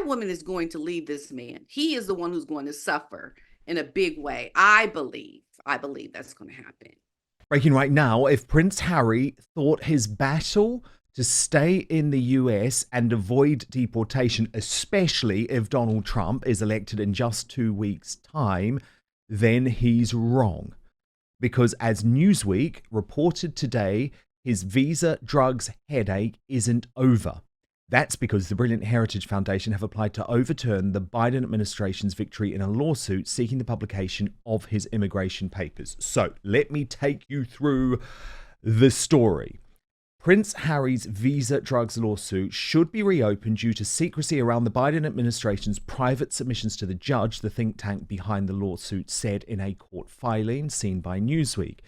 woman is going to leave this man. He is the one who's going to suffer in a big way. I believe that's going to happen. Breaking right now, if Prince Harry thought his battle to stay in the US and avoid deportation, especially if Donald Trump is elected in just 2 weeks' time, then he's wrong. Because as Newsweek reported today, his visa drugs headache isn't over. That's because the Brilliant Heritage Foundation have applied to overturn the Biden administration's victory in a lawsuit seeking the publication of his immigration papers. So let me take you through the story. Prince Harry's visa drugs lawsuit should be reopened due to secrecy around the Biden administration's private submissions to the judge, the think tank behind the lawsuit said in a court filing seen by Newsweek.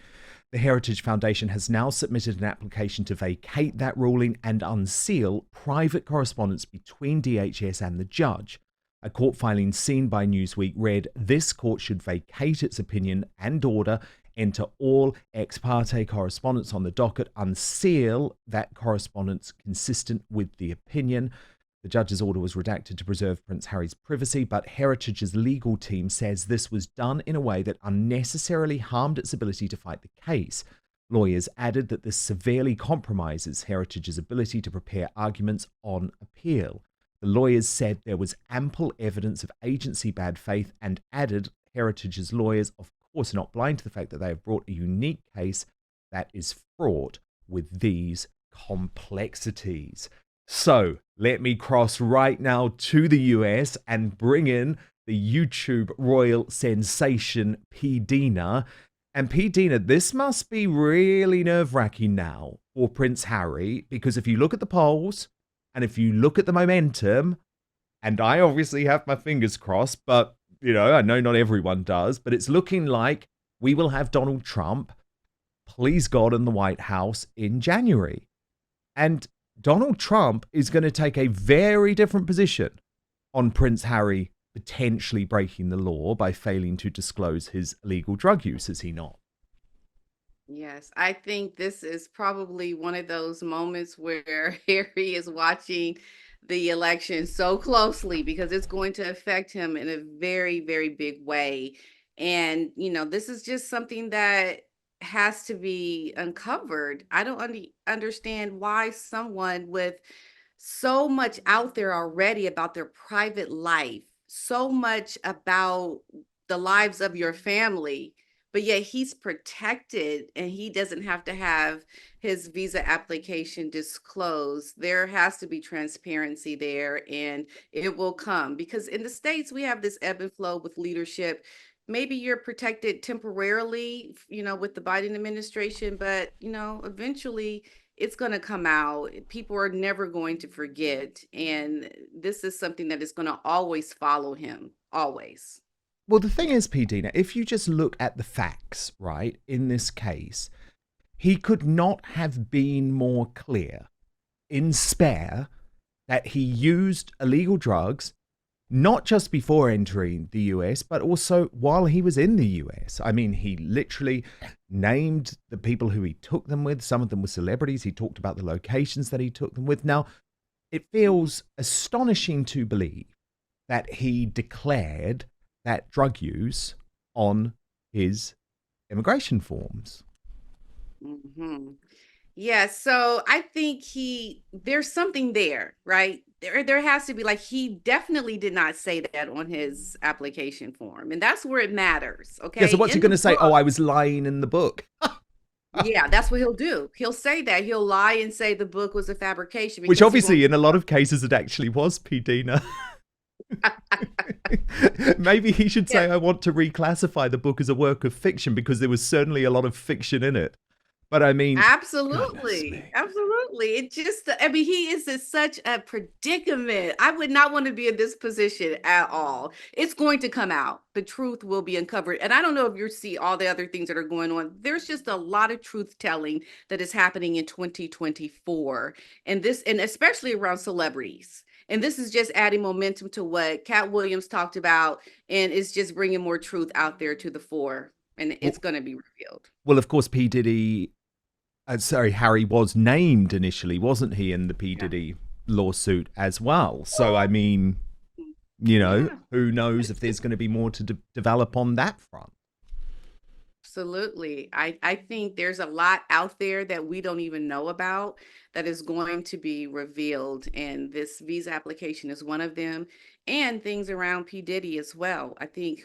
The Heritage Foundation has now submitted an application to vacate that ruling and unseal private correspondence between DHS and the judge. A court filing seen by Newsweek read, "This court should vacate its opinion and order, enter all ex parte correspondence on the docket, unseal that correspondence consistent with the opinion." The judge's order was redacted to preserve Prince Harry's privacy, but Heritage's legal team says this was done in a way that unnecessarily harmed its ability to fight the case. Lawyers added that this severely compromises Heritage's ability to prepare arguments on appeal. The lawyers said there was ample evidence of agency bad faith and added Heritage's lawyers, of course, are not blind to the fact that they have brought a unique case that is fraught with these complexities. So let me cross right now to the US and bring in the YouTube royal sensation P-Dina. And P-Dina, this must be really nerve-wracking now for Prince Harry, because if you look at the polls and if you look at the momentum, and I obviously have my fingers crossed, but, you know, I know not everyone does, but it's looking like we will have Donald Trump, please God, in the White House in January. And Donald Trump is going to take a very different position on Prince Harry potentially breaking the law by failing to disclose his illegal drug use, is he not? Yes, I think this is probably one of those moments where Harry is watching the election so closely because it's going to affect him in a very, very big way. And, this is just something that has to be uncovered. I don't understand why someone with so much out there already about their private life, so much about the lives of your family, but yet he's protected and he doesn't have to have his visa application disclosed. There has to be transparency there, and it will come because in the States, we have this ebb and flow with leadership. Maybe you're protected temporarily, with the Biden administration, but, eventually it's going to come out. People are never going to forget. And this is something that is going to always follow him, always. Well, the thing is, P-Dina, if you just look at the facts, right, in this case, he could not have been more clear in spare that he used illegal drugs, not just before entering the US, but also while he was in the US. I mean, he literally named the people who he took them with. Some of them were celebrities. He talked about the locations that he took them with. Now, it feels astonishing to believe that he declared that drug use on his immigration forms. Mm-hmm. Yeah, so I think there's something there, right? There has to be, like, he definitely did not say that on his application form, and that's where it matters, okay? Yeah, so what's he In going the to say? book, Oh, I was lying in the book. yeah, that's what he'll do. He'll say that. He'll lie and say the book was a fabrication Which because he obviously won't. in a lot of cases it actually was, P-Dina. Maybe he should say, Yeah. I want to reclassify the book as a work of fiction because there was certainly a lot of fiction in it. But I mean, goodness Absolutely. me. Absolutely. It just, I mean, he is in such a predicament. I would not want to be in this position at all. It's going to come out. The truth will be uncovered. And I don't know if you see all the other things that are going on. There's just a lot of truth telling that is happening in 2024. And especially around celebrities. And this is just adding momentum to what Cat Williams talked about. And it's just bringing more truth out there to the fore. And Well, it's going to be revealed. well, of course, P-Diddy, Harry was named initially, wasn't he, in the Yeah. P-Diddy lawsuit as well? So, I mean, Yeah. Who knows if there's going to be more to develop on that front. Absolutely. I think there's a lot out there that we don't even know about that is going to be revealed. And this visa application is one of them, and things around P. Diddy as well. I think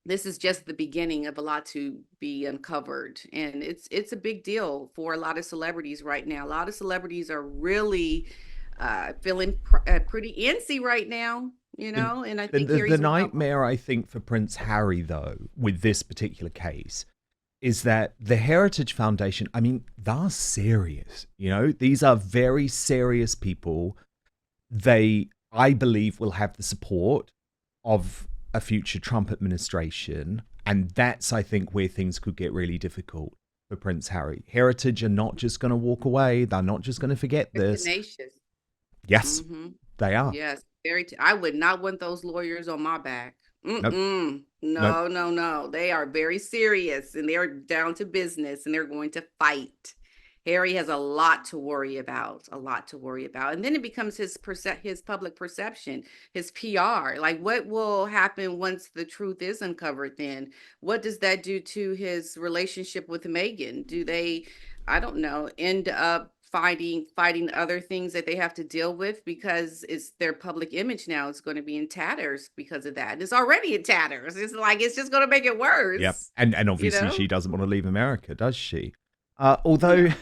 this is just the beginning of a lot to be uncovered. And it's a big deal for a lot of celebrities right now. A lot of celebrities are really feeling pretty antsy right now, The, and I the, think the, the Harry's one of them. nightmare, I think, for Prince Harry, though, with this particular case, is that the Heritage Foundation, I mean, they're serious. These are very serious people. They, I believe, will have the support of a future Trump administration. And that's, I think, where things could get really difficult for Prince Harry. Heritage are not just going to walk away. They're not just going to forget They're this. tenacious. Yes, Hmm. they are. Yes, I would not want those lawyers on my back. Nope, Mm-mm. nope. No, no, no. They are very serious and they're down to business and they're going to fight. Harry has a lot to worry about, a lot to worry about. And then it becomes his public perception, his PR. Like, what will happen once the truth is uncovered then? What does that do to his relationship with Meghan? Do they, I don't know, end up fighting other things that they have to deal with because it's their public image now is going to be in tatters because of that. It's already in tatters. It's like it's just going to make it Yep. worse, And you obviously know? she doesn't want to leave America, does she? Although, No.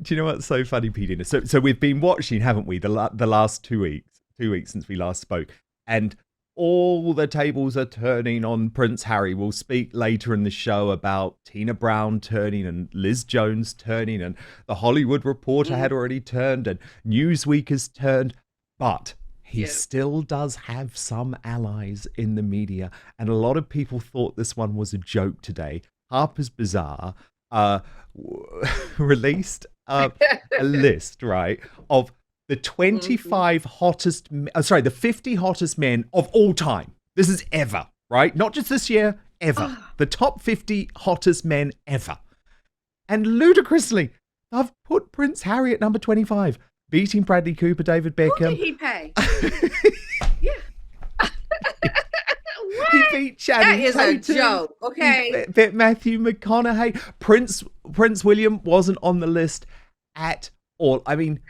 do you know what's so funny, P-Dina? So we've been watching, haven't we, the last 2 weeks since we last spoke, and all the tables are turning on Prince Harry. We'll speak later in the show about Tina Brown turning and Liz Jones turning, and the Hollywood Reporter Mm, had already turned, and Newsweek has turned, but he yeah. still does have some allies in the media, and a lot of people thought this one was a joke today. Harper's Bazaar released a list, right, of the Mhm. 25 hottest, the 50 hottest men of all time. This is ever, right? Not just this year, ever. Ah, The top 50 hottest men ever. And ludicrously, I've put Prince Harry at number 25, beating Bradley Cooper, David who did Beckham. he pay? Yeah. He What? beat That Channing is a Tatum. joke, He okay? beat Matthew McConaughey. Prince William wasn't on the list at all. I mean,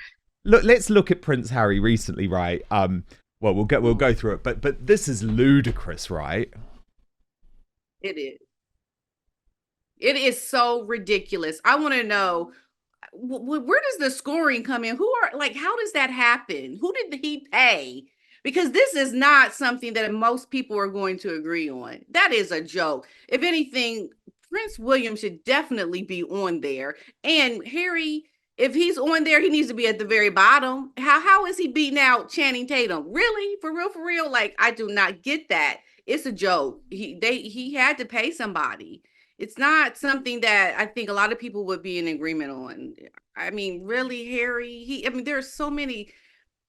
let's look at Prince Harry recently, right? Well, we'll Mm, go through it, but this is ludicrous, right? it is. It is so ridiculous. I want to know where does the scoring come in? Who are like, how does that happen? Who did he pay? Because this is not something that most people are going to agree on. That is a joke. If anything, Prince William should definitely be on there. And Harry, if he's on there, he needs to be at the very bottom. How is he beating out Channing Tatum? Really? For real, for real? Like, I do not get that. It's a joke. He had to pay somebody. It's not something that I think a lot of people would be in agreement on. I mean, really, Harry, I mean, there are so many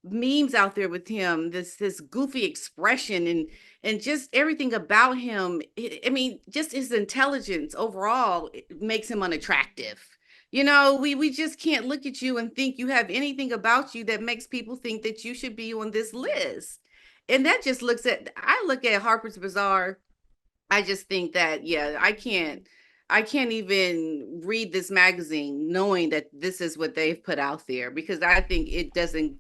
memes out there with him, this goofy expression and just everything about him. I mean, just his intelligence overall makes him unattractive. We just can't look at you and think you have anything about you that makes people think that you should be on this list. And that just I look at Harper's Bazaar. I just think that, yeah, I can't even read this magazine knowing that this is what they've put out there because I think it doesn't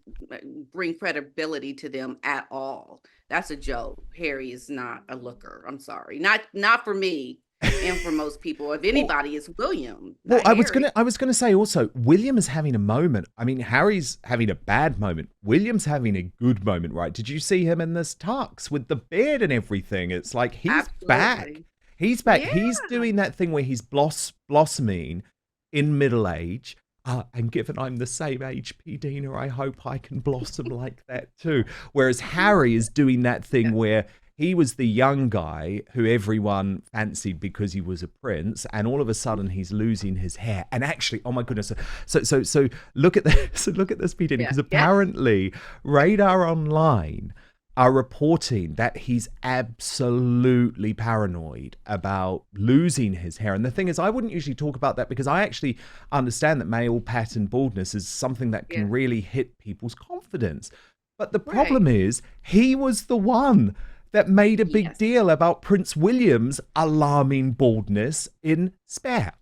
bring credibility to them at all. That's a joke. Harry is not a looker. I'm sorry. Not for me and for most people. If Well, anybody, it's William, well, not Harry. I was gonna say also, William is having a moment. I mean, Harry's having a bad moment. William's having a good moment, right? Did you see him in this tux with the beard and everything? It's like he's back. Absolutely. He's back. Yeah. He's doing that thing where he's blossoming in middle age. And given I'm the same age, P-Dina, I hope I can blossom like that too. Whereas Harry is doing that thing Yeah. where he was the young guy who everyone fancied because he was a prince, and all of a sudden he's losing his hair. And actually, oh my goodness! So look at this. So look at this, P-Dina, Yeah. because Yeah. apparently Radar Online are reporting that he's absolutely paranoid about losing his hair. And the thing is, I wouldn't usually talk about that because I actually understand that male pattern baldness is something that Yeah. can really hit people's confidence. But the Right. problem is, he was the one that made a big Yes. deal about Prince William's alarming baldness in Spare.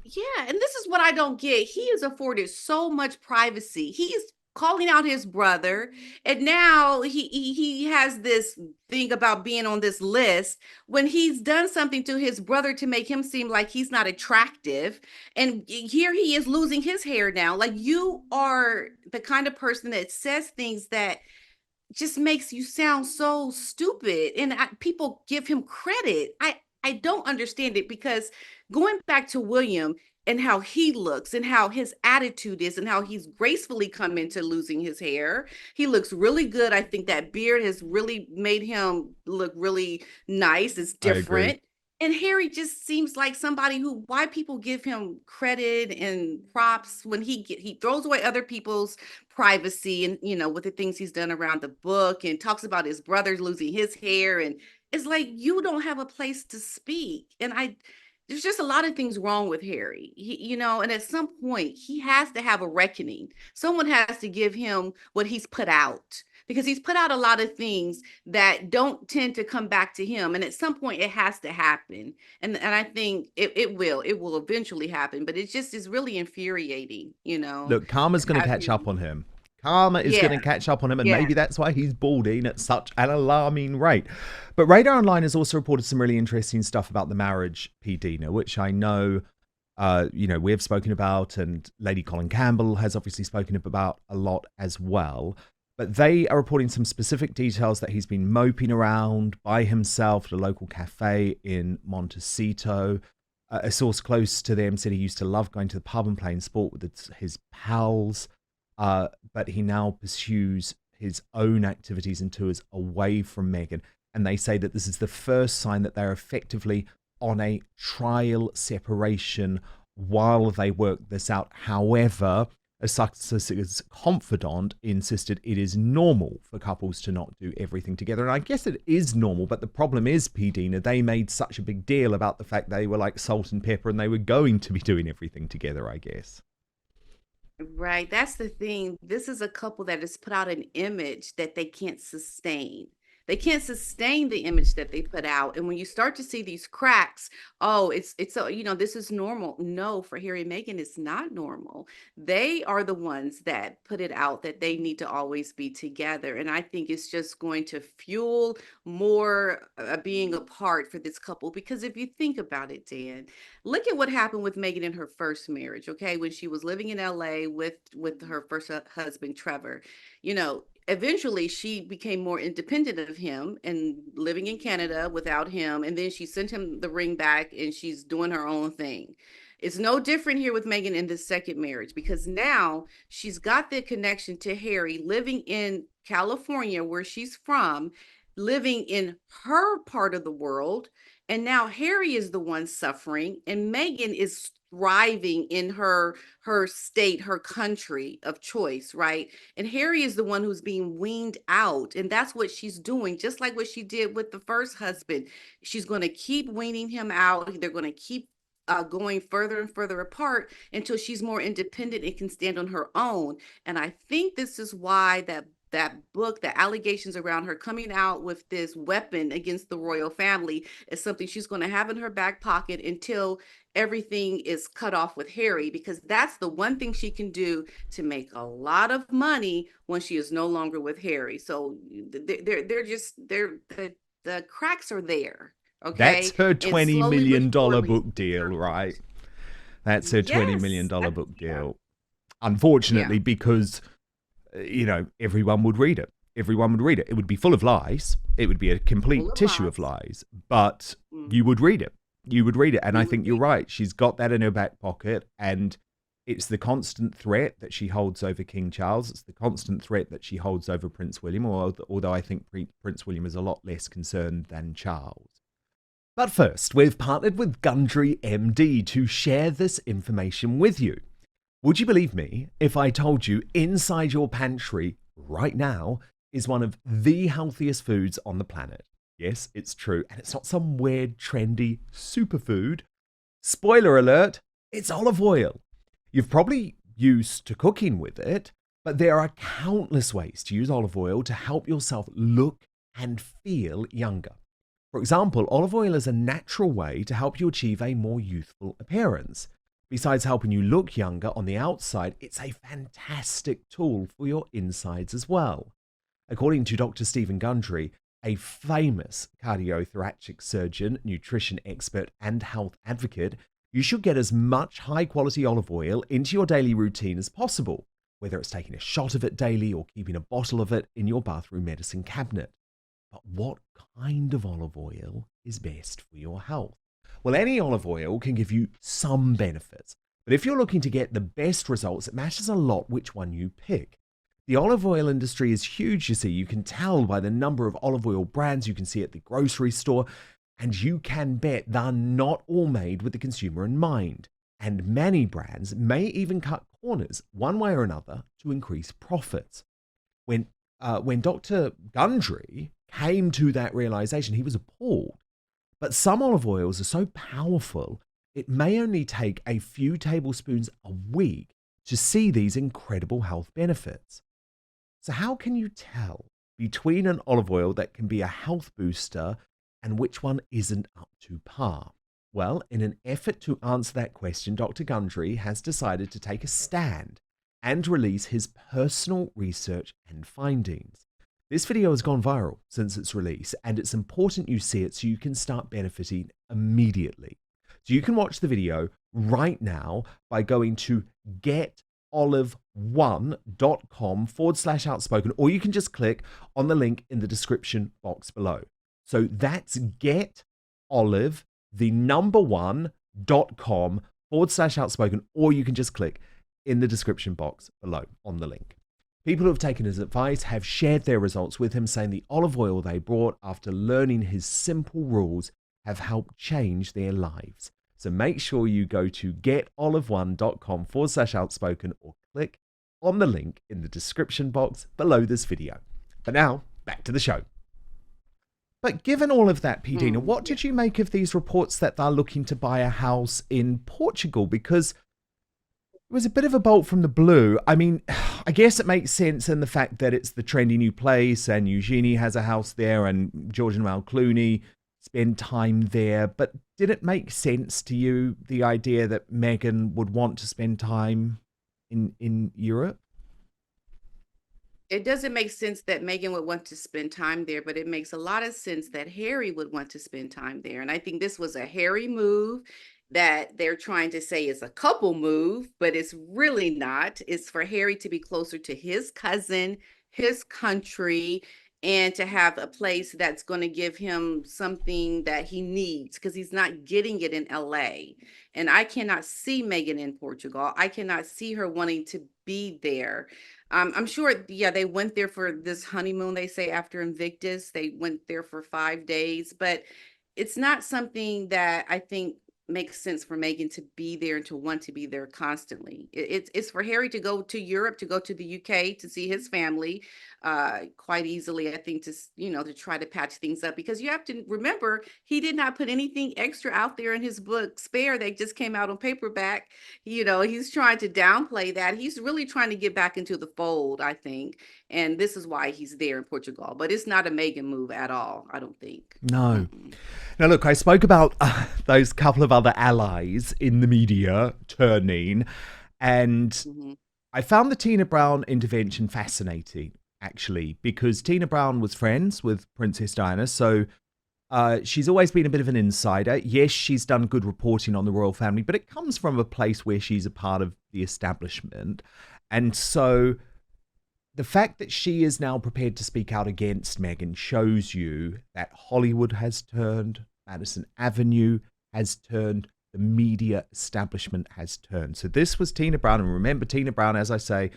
Yeah, and this is what I don't get. He is afforded so much privacy. He's calling out his brother, and now he has this thing about being on this list when he's done something to his brother to make him seem like he's not attractive. And here he is losing his hair now. Like, you are the kind of person that says things that just makes you sound so stupid, and people give him credit. I don't understand it, because going back to William and how he looks and how his attitude is and how he's gracefully come into losing his hair, he looks really good. I think that beard has really made him look really nice. It's I agree. different. And Harry just seems like somebody who, why people give him credit and props when he throws away other people's privacy, and with the things he's done around the book, and talks about his brothers losing his hair, and it's like, you don't have a place to speak. And I there's just a lot of things wrong with Harry. And at some point he has to have a reckoning. Someone has to give him what he's put out, because he's put out a lot of things that don't tend to come back to him, and at some point it has to happen. And I think it will eventually happen, but it just is really infuriating, Look, karma's to going to have catch up him. on him. Karma is Yeah, going to catch up on him, and yeah. maybe that's why he's balding at such an alarming rate. But Radar Online has also reported some really interesting stuff about the marriage, P-Dina, which I know, we have spoken about, and Lady Colin Campbell has obviously spoken about a lot as well. But they are reporting some specific details that he's been moping around by himself at a local cafe in Montecito. A source close to them said he used to love going to the pub and playing sport with his pals, but he now pursues his own activities and tours away from Meghan. And they say that this is the first sign that they're effectively on a trial separation while they work this out. However, a Sussex's confidant insisted it is normal for couples to not do everything together. And I guess it is normal, but the problem is, P-Dina, they made such a big deal about the fact they were like salt and pepper and they were going to be doing everything together, I guess. Right. That's the thing. This is a couple that has put out an image that they can't sustain. They can't sustain the image that they put out. And when you start to see these cracks, oh, this is normal. No, for Harry and Meghan, it's not normal. They are the ones that put it out that they need to always be together. And I think it's just going to fuel more being apart for this couple. Because if you think about it, Dan, look at what happened with Meghan in her first marriage, okay? When she was living in LA with her first husband, Trevor. Eventually she became more independent of him and living in Canada without him, and then she sent him the ring back and she's doing her own thing. It's no different here with Meghan in this second marriage, because now she's got the connection to Harry, living in California where she's from, living in her part of the world. And now Harry is the one suffering, and Meghan is thriving in her state, her country of choice, right? And Harry is the one who's being weaned out, and that's what she's doing, just like what she did with the first husband. She's going to keep weaning him out. They're going to keep going further and further apart until she's more independent and can stand on her own. And I think this is why that book, the allegations around her coming out with this weapon against the royal family, is something she's going to have in her back pocket until everything is cut off with Harry, because that's the one thing she can do to make a lot of money when she is no longer with Harry. So the cracks are there. That's Okay. her And $20 slowly but million surely. book deal, right? That's her $20 Yes. million book Yeah. deal. Yeah. Unfortunately, because, everyone would read it. Everyone would read it. It would be full of lies. It would be a Full complete of tissue of lies. lies, but Mm. you would read it. You would read it. And I You would think you're read right. She's got that in her back pocket. And it's the constant threat that she holds over King Charles. It's the constant threat that she holds over Prince William, although I think Prince William is a lot less concerned than Charles. But first, we've partnered with Gundry MD to share this information with you. Would you believe me if I told you inside your pantry right now is one of the healthiest foods on the planet? Yes, it's true. And it's not some weird, trendy superfood. Spoiler alert, it's olive oil. You've probably used to cooking with it, But there are countless ways to use olive oil to help yourself look and feel younger. For example, olive oil is a natural way to help you achieve a more youthful appearance. Besides helping you look younger on the outside, it's a fantastic tool for your insides as well. According to Dr. Stephen Gundry, a famous cardiothoracic surgeon, nutrition expert, and health advocate, you should get as much high quality olive oil into your daily routine as possible, whether it's taking a shot of it daily or keeping a bottle of it in your bathroom medicine cabinet. But what kind of olive oil is best for your health? Well, any olive oil can give you some benefits, but if you're looking to get the best results, it matters a lot which one you pick. The olive oil industry is huge, you see. You can tell by the number of olive oil brands you can see at the grocery store, and you can bet they're not all made with the consumer in mind. And many brands may even cut corners one way or another to increase profits. When Dr. Gundry came to that realization, he was appalled. But some olive oils are so powerful, it may only take a few tablespoons a week to see these incredible health benefits. So how can you tell between an olive oil that can be a health booster and which one isn't up to par? Well, in an effort to answer that question, Dr. Gundry has decided to take a stand and release his personal research and findings. This video has gone viral since its release, and it's important you see it so you can start benefiting immediately. So you can watch the video right now by going to getolive1.com/outspoken, or you can just click on the link in the description box below. So that's getolive1.com/outspoken, or you can just click in the description box below on the link. People who have taken his advice have shared their results with him, saying the olive oil they bought after learning his simple rules have helped change their lives. So make sure you go to getolive1.com/outspoken or click on the link in the description box below this video. But now, back to the show. But given all of that, P-Dina, what did you make of these reports that they're looking to buy a house in Portugal? Because it was a bit of a bolt from the blue. I mean, I guess it makes sense in the fact that it's the trendy new place and Eugenie has a house there and George and Val Clooney spend time there. But did it make sense to you, the idea that Meghan would want to spend time in Europe? It doesn't make sense that Meghan would want to spend time there, but it makes a lot of sense that Harry would want to spend time there. And I think this was a Harry move that they're trying to say is a couple move, but it's really not. It's for Harry to be closer to his cousin, his country, and to have a place that's going to give him something that he needs, because he's not getting it in LA. And I cannot see Meghan in Portugal. I cannot see her wanting to be there. I'm sure, yeah, they went there for this honeymoon, they say, after Invictus. They went there for 5 days, but it's not something that I think makes sense for Meghan to be there and to want to be there constantly. It's for Harry to go to Europe, to go to the UK to see his family, quite easily, I think, to to try to patch things up, because you have to remember he did not put anything extra out there in his book Spare that just came out on paperback. He's trying to downplay that. He's really trying to get back into the fold, I think, and this is why he's there in Portugal. But it's not a Meghan move at all, I don't think. No. Now, look, I spoke about those couple of other allies in the media turning, and I found the Tina Brown intervention fascinating, actually, because Tina Brown was friends with Princess Diana, so she's always been a bit of an insider. Yes, she's done good reporting on the royal family, but it comes from a place where she's a part of the establishment. And so the fact that she is now prepared to speak out against Meghan shows you that Hollywood has turned, Madison Avenue has turned, the media establishment has turned. So this was Tina Brown. And remember, Tina Brown, as I say,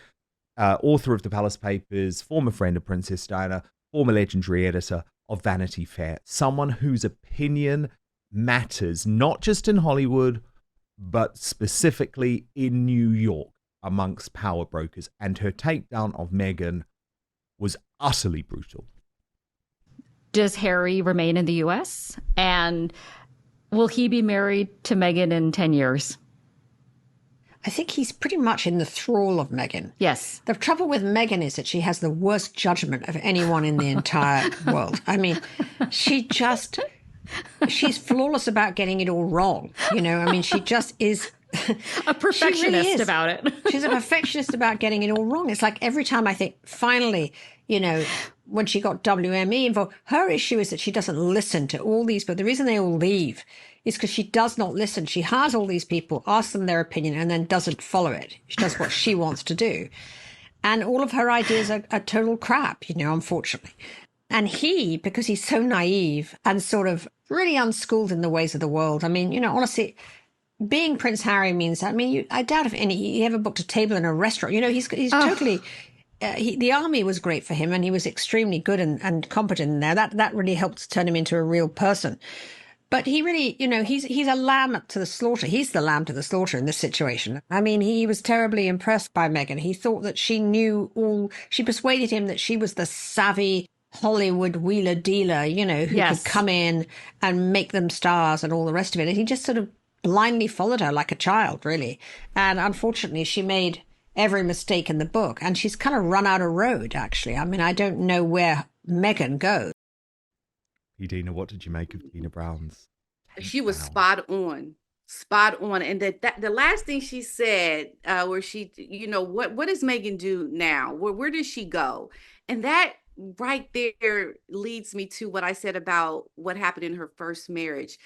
author of the Palace Papers, former friend of Princess Diana, former legendary editor of Vanity Fair, someone whose opinion matters, not just in Hollywood, but specifically in New York amongst power brokers. And her takedown of Meghan was utterly brutal. Does Harry remain in the U.S.? And will he be married to Meghan in 10 years? I think he's pretty much in the thrall of Meghan. Yes. The trouble with Meghan is that she has the worst judgment of anyone in the entire world. I mean, she's flawless about getting it all wrong. I mean, she just is. A perfectionist She really is. about it. She's a perfectionist about getting it all wrong. It's like every time I think, finally, when she got WME involved, her issue is that she doesn't listen to all these, but the reason they all leave is because she does not listen. She hires all these people, asks them their opinion, and then doesn't follow it. She does what she wants to do. And all of her ideas are total crap, unfortunately. And he, because he's so naive and sort of really unschooled in the ways of the world, I mean, honestly, being Prince Harry means, I mean, I doubt if he ever booked a table in a restaurant. He's totally... the army was great for him, and he was extremely good and competent in there. That really helped turn him into a real person. But he really, he's a lamb to the slaughter. He's the lamb to the slaughter in this situation. I mean, he was terribly impressed by Meghan. He thought that she knew all. She persuaded him that she was the savvy Hollywood wheeler dealer, who Yes. could come in and make them stars and all the rest of it. And he just sort of blindly followed her like a child, really. And unfortunately, she made every mistake in the book, and she's kind of run out of road, actually. I mean, I don't know where Meghan goes. P-Dina, what did you make of Tina Brown's? She was Wow. spot on. And that the last thing she said, where she, what does Meghan do now? Where does she go? And that right there leads me to what I said about what happened in her first marriage.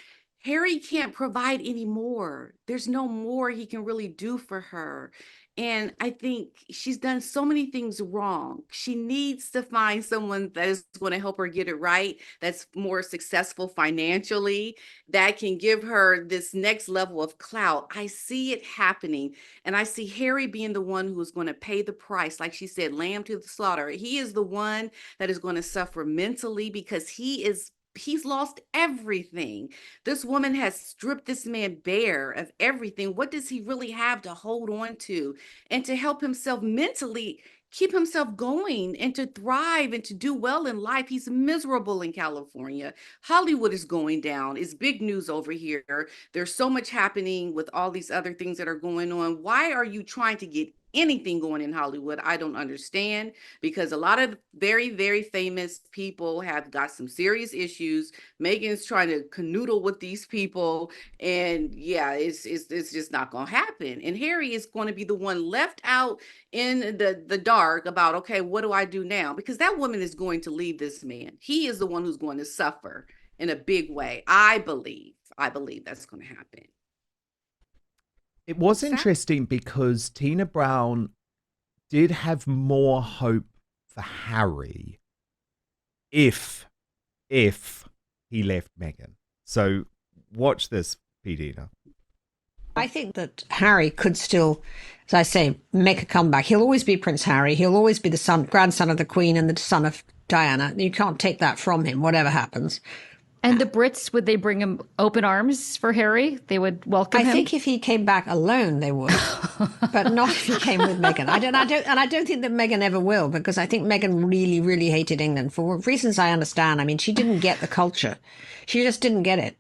Harry can't provide any more. There's no more he can really do for her. And I think she's done so many things wrong. She needs to find someone that is going to help her get it right, that's more successful financially, that can give her this next level of clout. I see it happening. And I see Harry being the one who's going to pay the price. Like she said, lamb to the slaughter. He is the one that is going to suffer mentally because he's lost everything. This woman has stripped this man bare of everything. What does he really have to hold on to and to help himself mentally keep himself going and to thrive and to do well in life? He's miserable in California. Hollywood is going down. It's big news over here. There's so much happening with all these other things that are going on. Why are you trying to get anything going in Hollywood? I don't understand, because a lot of very, very famous people have got some serious issues. Meghan's trying to canoodle with these people, and yeah, it's just not going to happen. And Harry is going to be the one left out in the dark about, okay, what do I do now? Because that woman is going to leave this man. He is the one who's going to suffer in a big way. I believe that's going to happen. It was Sad. interesting because Tina Brown did have more hope for Harry if he left Meghan. So watch this, P-Dina. I think that Harry could still, as I say, make a comeback. He'll always be Prince Harry. He'll always be the grandson of the Queen and the son of Diana. You can't take that from him, whatever happens. And the Brits, would they bring him open arms for Harry? They would welcome him? I think if he came back alone, they would, but not if he came with Meghan. I don't think that Meghan ever will, because I think Meghan really, really hated England for reasons I understand. I mean, she didn't get the culture. She just didn't get it,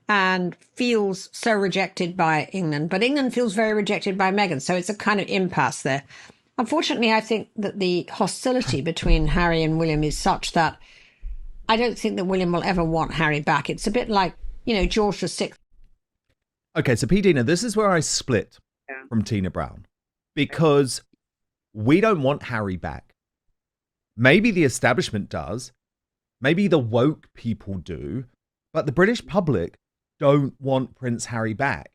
and feels so rejected by England. But England feels very rejected by Meghan, so it's a kind of impasse there. Unfortunately, I think that the hostility between Harry and William is such that I don't think that William will ever want Harry back. It's a bit like, George VI. Okay, so P-Dina, this is where I split from Tina Brown, because we don't want Harry back. Maybe the establishment does. Maybe the woke people do. But the British public don't want Prince Harry back.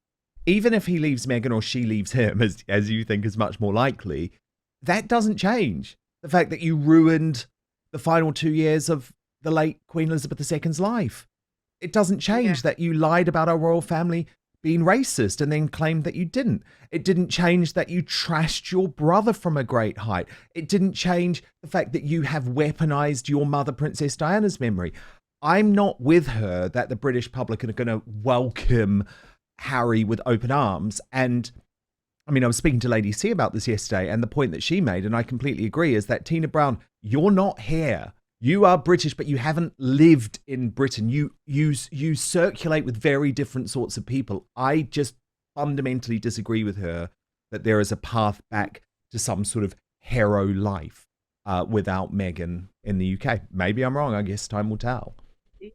Even if he leaves Meghan or she leaves him, as you think is much more likely, that doesn't change the fact that you ruined the final 2 years of the late Queen Elizabeth II's life. It doesn't change that you lied about our royal family being racist and then claimed that you didn't. It didn't change that you trashed your brother from a great height. It didn't change the fact that you have weaponized your mother, Princess Diana's memory. I'm not with her that the British public are going to welcome Harry with open arms. And I mean, I was speaking to Lady C about this yesterday, and the point that she made, and I completely agree, is that Tina Brown, you're not here. You are British, but you haven't lived in Britain. You circulate with very different sorts of people. I just fundamentally disagree with her that there is a path back to some sort of hero life without Meghan in the UK. Maybe I'm wrong. I guess time will tell.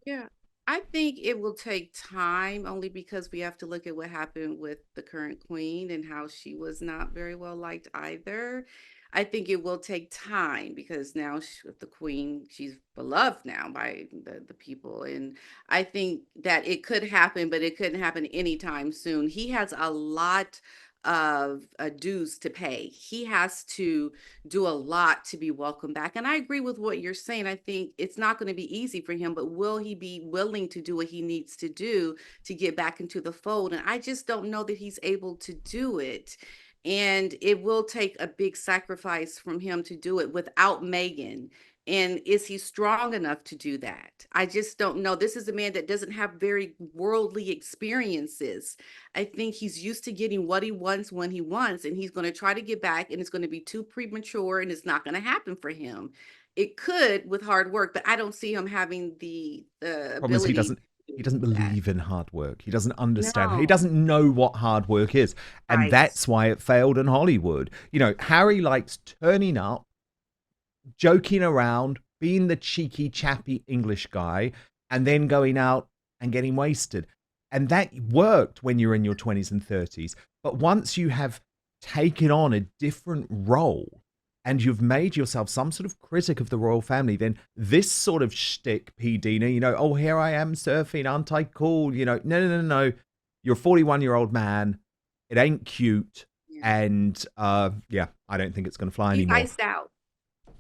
Yeah, I think it will take time only because we have to look at what happened with the current queen and how she was not very well liked either. I think it will take time because now the queen, she's beloved now by the people. And I think that it could happen, but it couldn't happen anytime soon. He has a lot of dues to pay. He has to do a lot to be welcomed back. And I agree with what you're saying. I think it's not going to be easy for him, but will he be willing to do what he needs to do to get back into the fold? And I just don't know that he's able to do it. And it will take a big sacrifice from him to do it without Meghan. And is he strong enough to do that? I just don't know. This is a man that doesn't have very worldly experiences. I think he's used to getting what he wants when he wants, and he's going to try to get back, and it's going to be too premature, and it's not going to happen for him. It could with hard work, but I don't see him having the Problem is ability to he doesn't do that. believe in hard work. He doesn't understand. He No, doesn't know what hard work is. And right. that's why it failed in Hollywood. You know, Harry likes turning up, joking around, being the cheeky, chappy English guy, and then going out and getting wasted. And that worked when you're in your 20s and 30s. But once you have taken on a different role and you've made yourself some sort of critic of the royal family, then this sort of shtick, P-Dina, you know, oh, here I am surfing, aren't I cool? You know, no. You're a 41-year-old man. It ain't cute. Yeah. And yeah, I don't think it's going to fly He's anymore. iced out.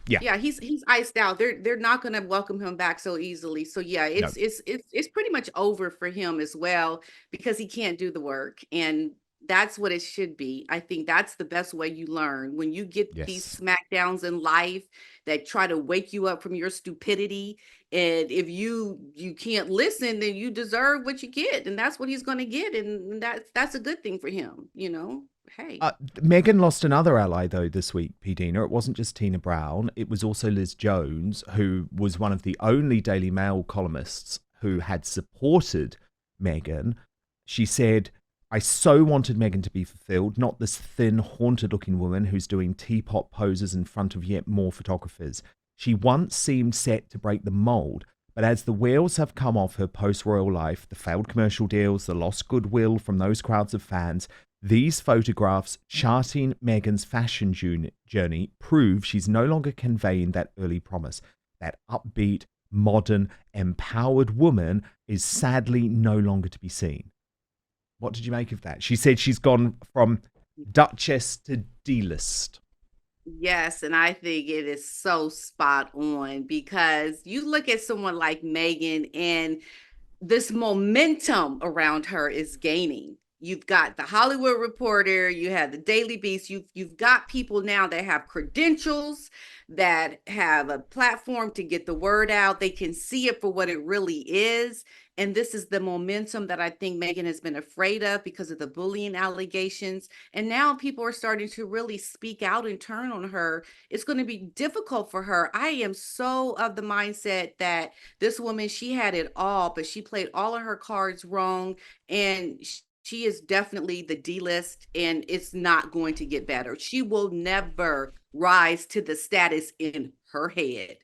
Yeah. Yeah, he's iced out. They're not going to welcome him back so easily. So yeah, No. it's pretty much over for him as well because he can't do the work. And that's what it should be. I think that's the best way you learn. When you get these Yes. smackdowns in life that try to wake you up from your stupidity, and if you can't listen, then you deserve what you get, and that's what he's going to get, and that's a good thing for him, you know. Hey. Meghan lost another ally, though, this week, P-Dina. It wasn't just Tina Brown. It was also Liz Jones, who was one of the only Daily Mail columnists who had supported Meghan. She said, I so wanted Meghan to be fulfilled, not this thin, haunted-looking woman who's doing teapot poses in front of yet more photographers. She once seemed set to break the mold, but as the wheels have come off her post-royal life, the failed commercial deals, the lost goodwill from those crowds of fans, these photographs charting Meghan's fashion journey prove she's no longer conveying that early promise. That upbeat, modern, empowered woman is sadly no longer to be seen. What did you make of that? She said she's gone from Duchess to D-list. Yes, and I think it is so spot on because you look at someone like Meghan and this momentum around her is gaining. You've got the Hollywood Reporter, you have the Daily Beast, you've got people now that have credentials, that have a platform to get the word out. They can see it for what it really is. And this is the momentum that I think Meghan has been afraid of because of the bullying allegations. And now people are starting to really speak out and turn on her. It's going to be difficult for her. I am so of the mindset that this woman, she had it all, but she played all of her cards wrong. And she is definitely the D-list, and it's not going to get better. She will never rise to the status in her head.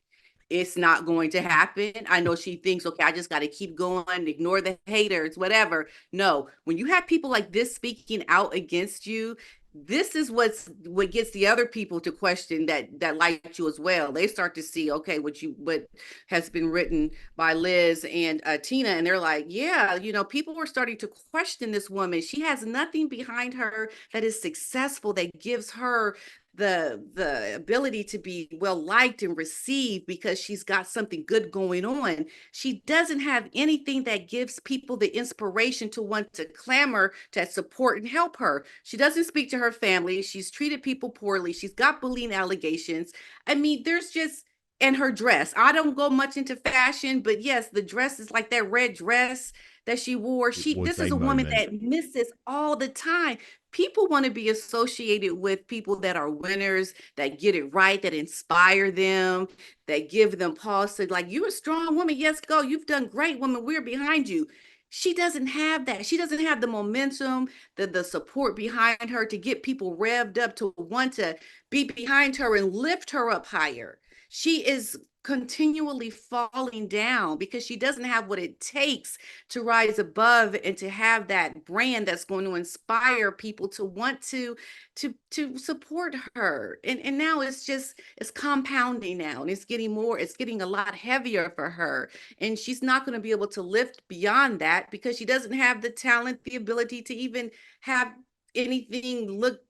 It's not going to happen. I know she thinks, okay, I just got to keep going, ignore the haters, whatever. No, when you have people like this speaking out against you, this is what gets the other people to question that like you as well. They start to see, okay, what has been written by Liz and Tina, and they're like, yeah, you know, people are starting to question this woman. She has nothing behind her that is successful, that gives her the ability to be well liked and received because she's got something good going on. She doesn't have anything that gives people the inspiration to want to clamor to support and help her. She doesn't speak to her family. She's treated people poorly. She's got bullying allegations. I mean, there's just, and her dress. I don't go much into fashion, but yes, the dress is like that red dress that she wore. This is a woman that misses all the time. People want to be associated with people that are winners, that get it right, that inspire them, that give them pause to like, you're a strong woman. Yes, go. You've done great, woman. We're behind you. She doesn't have that. She doesn't have the momentum, the support behind her to get people revved up to want to be behind her and lift her up higher. She is continually falling down because she doesn't have what it takes to rise above and to have that brand that's going to inspire people to want to support her. And now it's compounding now, and it's getting a lot heavier for her, and she's not going to be able to lift beyond that because she doesn't have the talent, the ability to even have anything look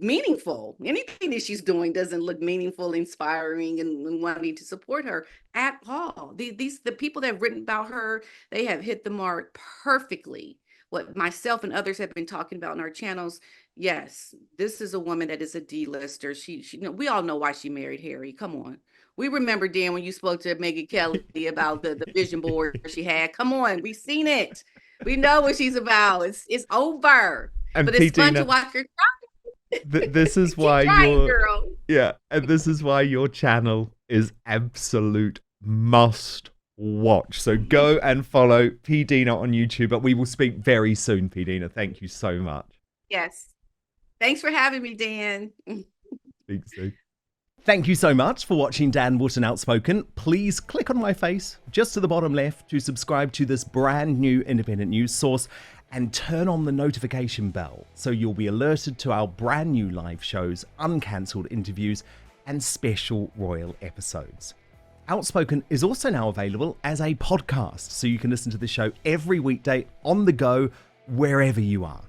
meaningful. Anything that she's doing doesn't look meaningful, inspiring, and wanting to support her at all. The people that have written about her, they have hit the mark perfectly. What myself and others have been talking about in our channels. Yes, this is a woman that is a D-lister. She we all know why she married Harry. Come on. We remember, Dan, when you spoke to Meghan Kelly about the vision board she had. Come on, we've seen it. We know what she's about. It's over. And but it's fun to P-Dina, watch her. this is why and this is why your channel is absolute must watch. So go and follow P-Dina on YouTube, but we will speak very soon, P-Dina. Thank you so much. Yes. Thanks for having me, Dan. Speak soon. Thank you so much for watching Dan Wootton Outspoken. Please click on my face just to the bottom left to subscribe to this brand new independent news source and turn on the notification bell so you'll be alerted to our brand new live shows, uncancelled interviews, and special royal episodes. Outspoken is also now available as a podcast, so you can listen to the show every weekday on the go, wherever you are.